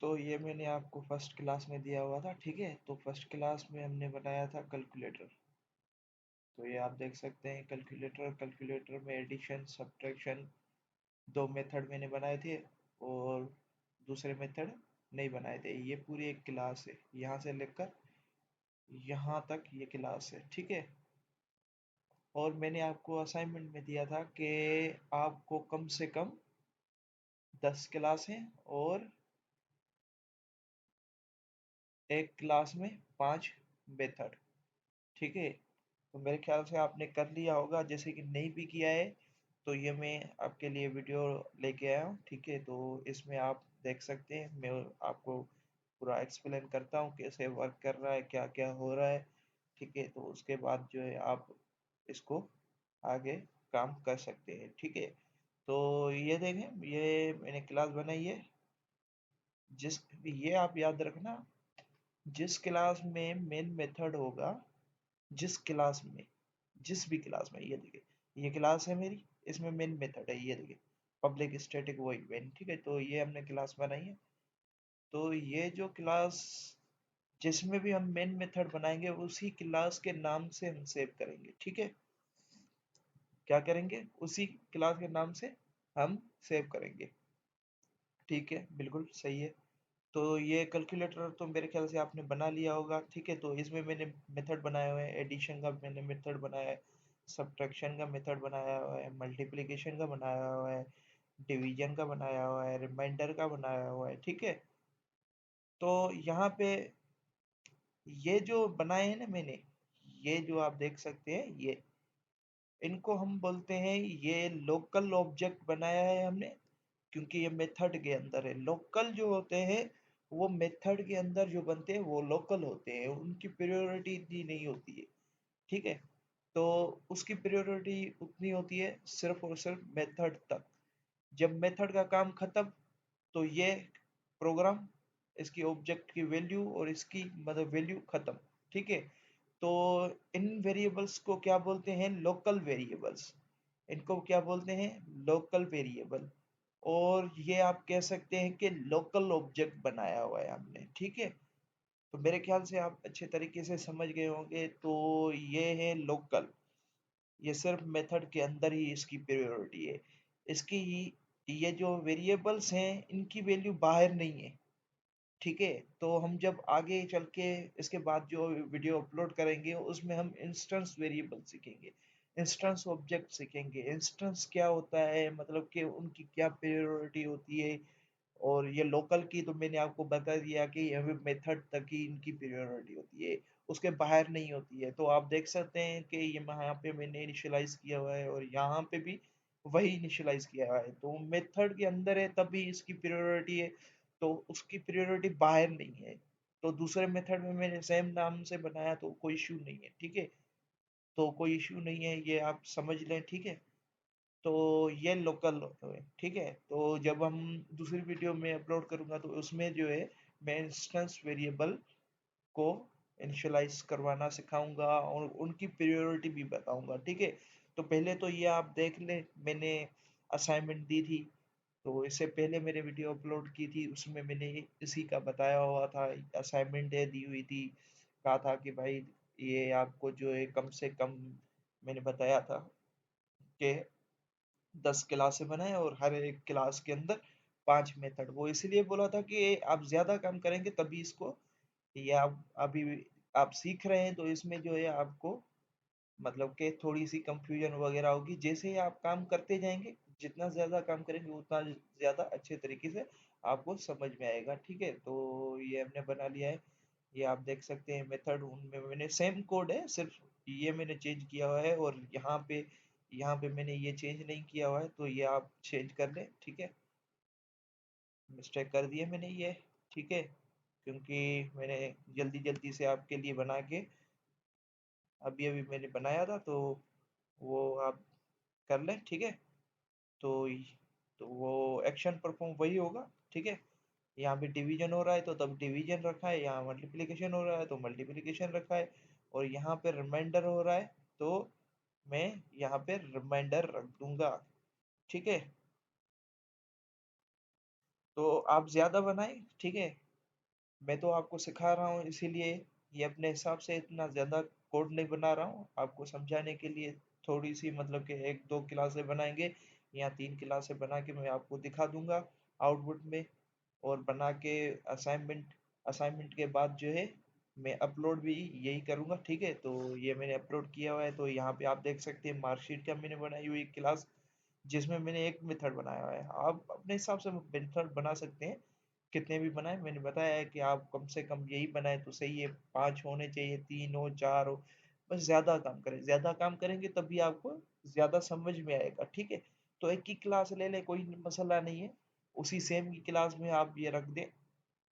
तो ये मैंने आपको फर्स्ट क्लास में दिया हुआ था, ठीक है। तो फर्स्ट क्लास में हमने बनाया था कैलकुलेटर। तो ये आप देख सकते हैं कैलकुलेटर। कैलकुलेटर में एडिशन सब्ट्रैक्शन दो मेथड मैंने बनाए थे, और दूसरे मेथड नहीं बनाए थे। ये पूरी एक क्लास है, यहाँ से लेकर यहाँ तक ये क्लास है, ठीक है। और मैंने आपको असाइनमेंट में दिया था कि आपको कम से कम 10 क्लास हैं, और एक क्लास में 5 मेथड, ठीक है। तो मेरे ख्याल से आपने कर लिया होगा। जैसे कि नहीं भी किया है तो ये मैं आपके लिए वीडियो लेके आया हूँ, ठीक है। तो इसमें आप देख सकते हैं, मैं आपको पूरा एक्सप्लेन करता हूँ कैसे वर्क कर रहा है, क्या क्या हो रहा है, ठीक है। तो उसके बाद जो है आप इसको आगे काम कर सकते हैं, ठीक है। तो ये देखें, ये मैंने क्लास बनाई है। जिस ये आप याद रखना, जिस क्लास में मेन मेथड होगा, जिस क्लास में, जिस भी क्लास में, ये देखिए ये क्लास है मेरी, इसमें मेन मेथड है, ये देखिए पब्लिक स्टैटिक वॉइड मेन, ठीक है। तो ये हमने क्लास बनाई है। तो ये जो क्लास, जिसमें भी हम मेन मेथड बनाएंगे उसी क्लास के नाम से हम सेव करेंगे, ठीक है। क्या करेंगे, उसी क्लास के नाम से हम सेव करेंगे, ठीक है, बिल्कुल सही है। तो ये कैलकुलेटर तो मेरे ख्याल से आपने बना लिया होगा, ठीक है। तो इसमें मैंने मेथड बनाए हुए हैं, एडिशन का मैंने मेथड बनाया है, सब्ट्रैक्शन का मेथड बनाया हुआ है, मल्टीप्लिकेशन का बनाया हुआ है, डिवीजन का बनाया हुआ है, रिमाइंडर का बनाया हुआ है, ठीक है। तो यहाँ पे ये जो बनाए हैं ना मैंने, ये जो आप देख सकते हैं, ये इनको हम बोलते हैं, ये लोकल ऑब्जेक्ट बनाया है हमने, क्योंकि ये मेथड के अंदर है। लोकल जो होते हैं वो मेथड के अंदर जो बनते हैं वो लोकल होते हैं, उनकी प्रायोरिटी इतनी नहीं होती है, ठीक है। तो उसकी प्रायोरिटी उतनी होती है सिर्फ और सिर्फ मेथड तक। जब मेथड का काम खत्म, तो ये प्रोग्राम, इसकी ऑब्जेक्ट की वैल्यू और इसकी मतलब वैल्यू खत्म, ठीक है। तो इन वेरिएबल्स को क्या बोलते हैं, लोकल वेरिएबल्स। इनको क्या बोलते हैं, लोकल वेरिएबल। और ये आप कह सकते हैं कि लोकल ऑब्जेक्ट बनाया हुआ है हमने, ठीक है। तो मेरे ख्याल से आप अच्छे तरीके से समझ गए होंगे। तो ये है लोकल, ये सिर्फ मेथड के अंदर ही इसकी प्रायोरिटी है। इसकी ये जो वेरिएबल्स हैं इनकी वैल्यू बाहर नहीं है, ठीक है। तो हम जब आगे चल के इसके बाद जो वीडियो अपलोड करेंगे उसमें हम इंस्टेंस वेरिएबल सीखेंगे, इंस्टेंस ऑब्जेक्ट सीखेंगे। इंस्टेंस क्या होता है, मतलब कि उनकी क्या प्रायोरिटी होती है। और ये लोकल की तो मैंने आपको बता दिया कि ये मेथड तक ही इनकी प्रायोरिटी होती है, उसके बाहर नहीं होती है। तो आप देख सकते हैं कि ये यहाँ पे मैंने इनिशियलाइज किया हुआ है, और यहाँ पे भी वही इनिशियलाइज किया हुआ है। तो मेथड के अंदर है तभी इसकी प्रायोरिटी है, तो उसकी प्रायोरिटी बाहर नहीं है। तो दूसरे मेथड में मैंने सेम नाम से बनाया तो कोई इशू नहीं है, ठीक है। तो कोई इशू नहीं है, ये आप समझ लें, ठीक है। तो ये लोकल है, ठीक है। तो जब हम दूसरी वीडियो में अपलोड करूंगा तो उसमें जो है मैं इंस्टेंस वेरिएबल को इनिशियलाइज करवाना सिखाऊंगा और उनकी प्रायोरिटी भी बताऊंगा, ठीक है। तो पहले तो ये आप देख लें, मैंने असाइनमेंट दी थी, तो इससे पहले मैंने वीडियो अपलोड की थी, उसमें मैंने इसी का बताया हुआ था। असाइनमेंट दी हुई थी, कहा था कि भाई ये आपको जो है कम से कम, मैंने बताया था कि 10 क्लासें बनाए और हर एक क्लास के अंदर 5 मेथड। वो इसलिए बोला था कि आप ज्यादा काम करेंगे तभी इसको, ये आप अभी आप सीख रहे हैं तो इसमें जो है आपको मतलब कि थोड़ी सी कंफ्यूजन वगैरह होगी। जैसे ही आप काम करते जाएंगे, जितना ज्यादा काम करेंगे उतना ज्यादा अच्छे तरीके से आपको समझ में आएगा, ठीक है। तो ये हमने बना लिया है, ये आप देख सकते हैं मेथड। उनमें मैंने सेम कोड है, सिर्फ ये मैंने चेंज किया हुआ है, और यहाँ पे मैंने ये चेंज नहीं किया हुआ है, तो ये आप चेंज कर लें, ठीक है। मिस्टेक कर दिया मैंने ये, ठीक है, क्योंकि मैंने जल्दी जल्दी से आपके लिए बना के अभी अभी मैंने बनाया था, तो वो आप कर लें, ठीक है। तो तो वो एक्शन परफॉर्म वही होगा, ठीक है। यहाँ पे डिवीजन हो रहा है तो तब डिवीजन रखा है, यहाँ मल्टीप्लिकेशन हो रहा है तो मल्टीप्लिकेशन रखा है, और यहाँ पे रिमाइंडर हो रहा है तो मैं यहाँ पे रिमाइंडर रख दूंगा, ठीक है। तो आप ज़्यादा बनाएं, ठीक है। मैं तो आपको सिखा रहा हूँ, इसीलिए ये अपने हिसाब से इतना ज़्यादा कोड नहीं बना रहा हूँ, आपको समझाने के लिए थोड़ी सी, मतलब कि एक दो क्लासें बनाएंगे या तीन क्लासें बना के मैं आपको दिखा दूंगा आउटपुट में। और बना के असाइनमेंट असाइनमेंट के बाद जो है मैं अपलोड भी यही करूँगा, ठीक है। तो ये मैंने अपलोड किया हुआ है, तो यहाँ पे आप देख सकते हैं मार्कशीट का मैंने बनाई हुई क्लास, जिसमें मैंने एक मेथड बनाया हुआ है। आप अपने हिसाब से मेथड बना सकते हैं, कितने भी बनाए। मैंने बताया है कि आप कम से कम यही बनाए तो सही है, 5 होने चाहिए, 3 हो, 4 हो, बस ज़्यादा काम करें। ज़्यादा काम करेंगे तभी आपको ज़्यादा समझ में आएगा, ठीक है। तो एक ही क्लास ले लें, कोई मसला नहीं है। उसी सेम की क्लास में आप ये रख दें,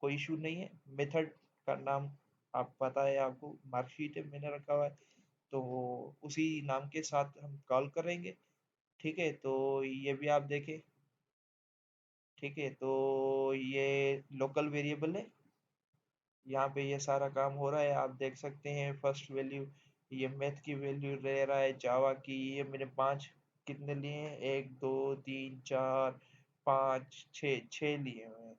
कोई इशू नहीं है। मेथड का नाम आप पता है, आपको मार्कशीट है मैंने रखा हुआ है, तो उसी नाम के साथ हम कॉल करेंगे, ठीक है। तो ये भी आप देखें, ठीक है। तो ये लोकल वेरिएबल है, यहाँ पे ये सारा काम हो रहा है, आप देख सकते हैं। फर्स्ट वैल्यू ये मैथ की वैल्यू ले रहा है, जावा की ये मैंने पांच कितने लिए हैं, एक दो तीन चार पाँच छः लिए हुए हैं,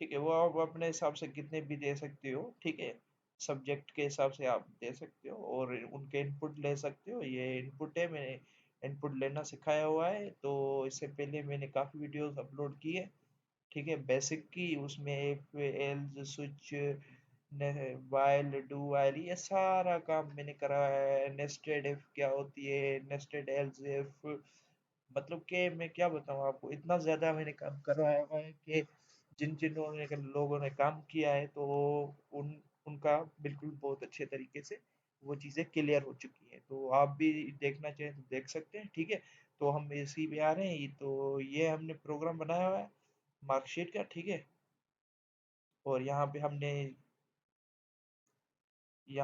ठीक है। वो आप अपने हिसाब से कितने भी दे सकते हो, ठीक है। सब्जेक्ट के हिसाब से आप दे सकते हो और उनके इनपुट ले सकते हो। ये इनपुट है, मैंने इनपुट लेना सिखाया हुआ है, तो इससे पहले मैंने काफ़ी वीडियोस अपलोड की है, ठीक है। बेसिक की उसमें if else switch while do while ये सारा काम मैंने कराया है। नेस्टेड इफ क्या होती है, नेस्टेड एल्स इफ, मतलब कि मैं क्या बताऊँ आपको, इतना ज़्यादा मैंने काम करवाया हुआ है कि जिन जिन लोगों ने काम किया है, तो उन उनका बिल्कुल बहुत अच्छे तरीके से वो चीज़ें क्लियर हो चुकी हैं। तो आप भी देखना चाहें तो देख सकते हैं, ठीक है। तो हम इसी में आ रहे हैं, तो ये हमने प्रोग्राम बनाया हुआ है मार्कशीट का, ठीक है। और यहाँ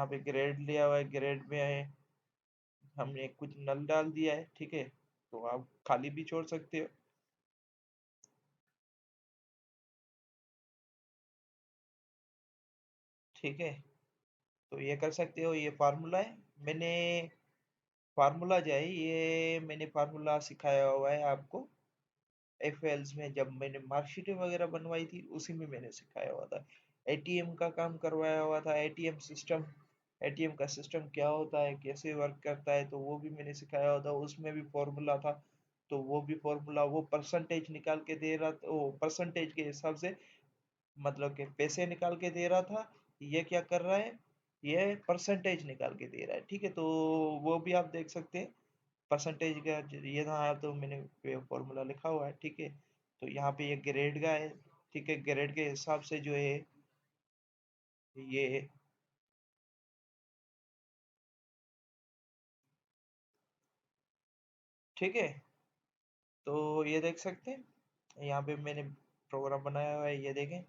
पे ग्रेड लिया हुआ है, ग्रेड में हमने कुछ नल डाल दिया है, ठीक है। तो आप खाली भी छोड़ सकते हो, ठीक है। तो ये कर सकते हो, ये फार्मूला है। मैंने फार्मूला जो है ये मैंने फार्मूला सिखाया हुआ है आपको एफएल्स में, जब मैंने मार्कशीट वगैरह बनवाई थी उसी में मैंने सिखाया हुआ था। एटीएम का काम करवाया हुआ था, एटीएम सिस्टम, एटीएम का सिस्टम क्या होता है, कैसे वर्क करता है, तो वो भी मैंने सिखाया हुआ था। उसमें भी फॉर्मूला था, तो वो भी फॉर्मूला, वो परसेंटेज निकाल के दे रहा था, वो परसेंटेज के हिसाब से मतलब कि पैसे निकाल के दे रहा था। ये क्या कर रहा है, ये परसेंटेज निकाल के दे रहा है, ठीक है। तो वो भी आप देख सकते हैं परसेंटेज का ये था, तो मैंने फॉर्मूला लिखा हुआ है, ठीक है। तो यहाँ पे ये ग्रेड का है, ठीक है। ग्रेड के हिसाब से जो है ये, ठीक है। तो ये देख सकते हैं, यहाँ पे मैंने प्रोग्राम बनाया हुआ है, ये देखें।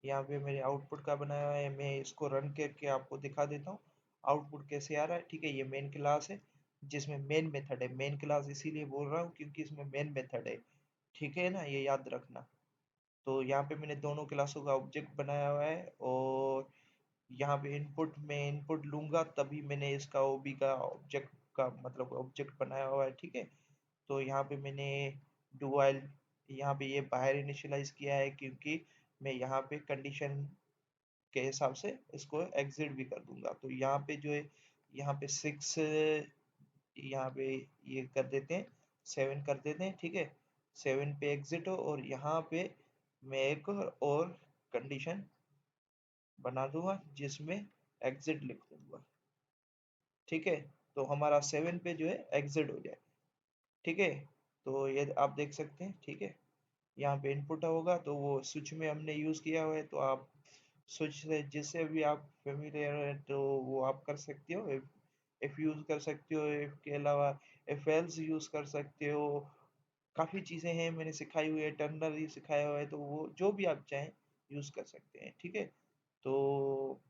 यहाँ पे मेरे आउटपुट का बनाया हुआ है, मैं इसको रन करके आपको दिखा देता हूँ आउटपुट कैसे आ रहा है, ठीक है। ये मेन क्लास है जिसमें मेन मेथड है, मेन क्लास इसीलिए बोल रहा हूँ क्योंकि इसमें मेन मेथड है, ठीक है ना, ये याद रखना। तो यहाँ पे मैंने दोनों क्लासों का ऑब्जेक्ट बनाया हुआ है, और यहाँ पे इनपुट में इनपुट लूंगा तभी मैंने इसका ओबी का ऑब्जेक्ट का मतलब ऑब्जेक्ट बनाया हुआ है, ठीक है। तो यहाँ पे मैंने डू व्हाइल यहाँ पे ये बाहर इनिशियलाइज किया है क्योंकि मैं यहाँ पे कंडीशन के हिसाब से इसको एग्जिट भी कर दूंगा। तो यहाँ पे जो है, यहाँ पे 6, यहाँ पे ये कर देते हैं, 7 कर देते हैं, ठीक है। 7 पे एग्जिट हो, और यहाँ पे मैं एक और कंडीशन बना दूंगा जिसमें एग्जिट लिख दूंगा, ठीक है। तो हमारा 7 पे जो है एग्जिट हो जाए, ठीक है। तो ये आप देख सकते हैं, ठीक है। यहाँ पे इनपुट होगा, तो वो स्विच में हमने यूज़ किया हुआ है, तो आप स्विच से जिससे भी आप फेमिलियर है तो वो आप कर सकते हो। इफ यूज़ कर सकते हो, इफ के अलावा इफ एल्स यूज़ कर सकते हो। काफ़ी चीज़ें हैं मैंने सिखाई हुई है, टर्नर ही सिखाया हुआ है, तो वो जो भी आप चाहें यूज़ कर सकते हैं, ठीक है। तो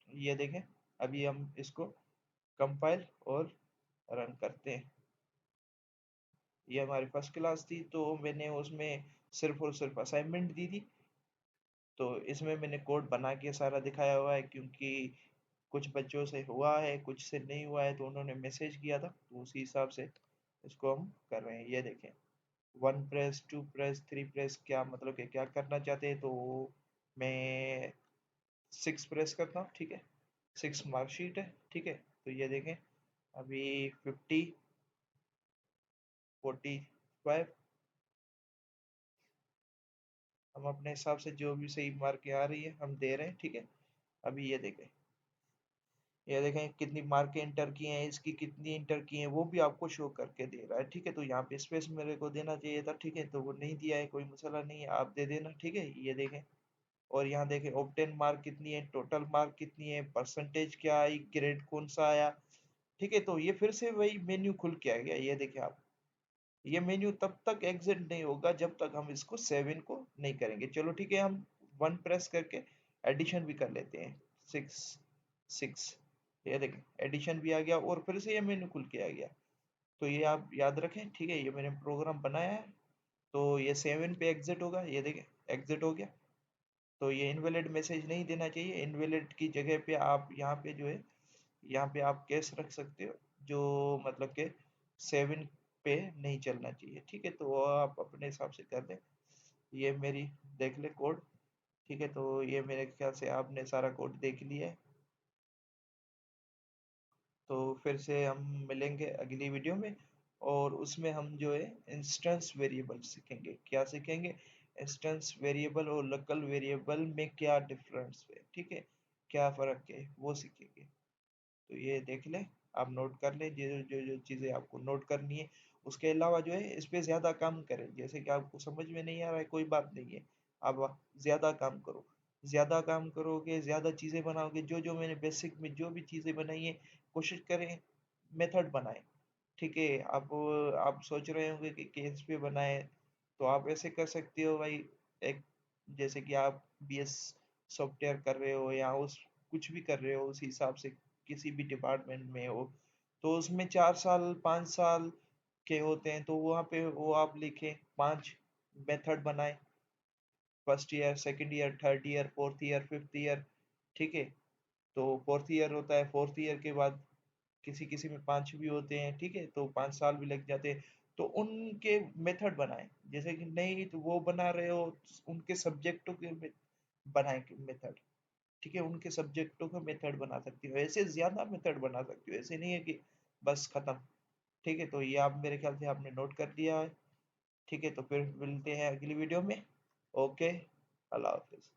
ये देखें, अभी हम इसको कंपाइल और रन करते हैं। ये हमारी फर्स्ट क्लास थी, तो मैंने उसमें सिर्फ और सिर्फ असाइनमेंट दी थी। तो इसमें मैंने कोड बना के सारा दिखाया हुआ है, क्योंकि कुछ बच्चों से हुआ है, कुछ से नहीं हुआ है, तो उन्होंने मैसेज किया था, तो उसी हिसाब से इसको हम कर रहे हैं, ये देखें। One press, two press, three press, क्या मतलब कि क्या करना चाहते हैं, तो मैं सिक्स प्रेस करता हूँ। ठीक है, सिक्स मार्कशीट है। ठीक है, तो ये देखें अभी 50, 45 हम अपने हिसाब से जो भी सही मार्कें आ रही है हम दे रहे हैं। ठीक है, अभी ये देखें कितनी मार्कें इंटर की हैं, इसकी कितनी इंटर की हैं, वो भी आपको शो करके दे रहा है। ठीक है, तो यहाँ पे स्पेस मेरे को देना चाहिए था। ठीक है, तो वो नहीं दिया है, कोई मसला नहीं है, आप दे देना। ठीक है, ये देखें, और यहाँ देखें ऑब्टेन मार्क कितनी है, टोटल मार्क कितनी है, परसेंटेज क्या आई, ग्रेड कौन सा आया। ठीक है, तो ये फिर से वही मेन्यू खुल के आ गया। ये देखें आप, ये मेन्यू तब तक एग्जिट नहीं होगा जब तक हम इसको सेवन को नहीं करेंगे। चलो ठीक है, हम वन प्रेस करके एडिशन भी कर लेते हैं। सिक्स, सिक्स, ये देखें एडिशन भी आ गया और फिर से ये मेन्यू खुल के आ गया। तो ये आप याद रखें। ठीक है, ये मैंने प्रोग्राम बनाया है, तो ये सेवन पे एग्जिट होगा। ये देखें एग्जिट हो गया। तो ये इनवैलिड मैसेज नहीं देना चाहिए। इनवैलिड की जगह पे आप यहाँ पे जो है, यहाँ पे आप केस रख सकते हो, जो मतलब के सेवन पे नहीं चलना चाहिए। ठीक है, तो वो आप अपने हिसाब से कर दें। ये मेरी देख ले कोड। ठीक है, तो ये मेरे ख्याल से आपने सारा कोड देख लिया है। तो फिर से हम मिलेंगे अगली वीडियो में, और उसमें हम जो है इंस्टेंस वेरिएबल सीखेंगे। क्या सीखेंगे? इंस्टेंस वेरिएबल और लोकल वेरिएबल में क्या डिफरेंस है। ठीक है, क्या फ़र्क है वो सीखेंगे। तो ये देख लें, आप नोट कर लें जो जो जो चीज़ें आपको नोट करनी है। उसके अलावा जो है इस पे ज़्यादा काम करें। जैसे कि आपको समझ में नहीं आ रहा है, कोई बात नहीं है, आप ज़्यादा काम करो। ज़्यादा काम करोगे, ज़्यादा चीज़ें बनाओगे, जो जो मैंने बेसिक में जो भी चीज़ें बनाई हैं, कोशिश करें मेथड बनाएं। ठीक है, आप सोच रहे होंगे कि केस पे बनाए, तो आप ऐसे कर सकते हो भाई। एक, जैसे कि आप बीएस सॉफ्टवेयर कर रहे हो या उस कुछ भी कर रहे हो, उस हिसाब से किसी भी डिपार्टमेंट में हो, तो उसमें 4 साल 5 साल के होते हैं, तो वहाँ पे वो आप लिखें, 5 मेथड बनाए, first year, second year, third year, fourth year, fifth year. ठीक है, तो फोर्थ ईयर होता है, फोर्थ ईयर के बाद किसी किसी में 5 भी होते हैं। ठीक है, तो 5 साल भी लग जाते हैं। तो उनके मेथड बनाएं। जैसे कि नहीं तो वो बना रहे हो, उनके सब्जेक्टों के बनाए मेथड। ठीक है, उनके सब्जेक्टों का मेथड बना सकती हो, ऐसे ज्यादा मेथड बना सकती हो, ऐसे नहीं है कि बस खत्म। ठीक है, तो ये आप मेरे ख्याल से आपने नोट कर दिया है। ठीक है, तो फिर मिलते हैं अगली वीडियो में। ओके, अल्लाह हाफिज।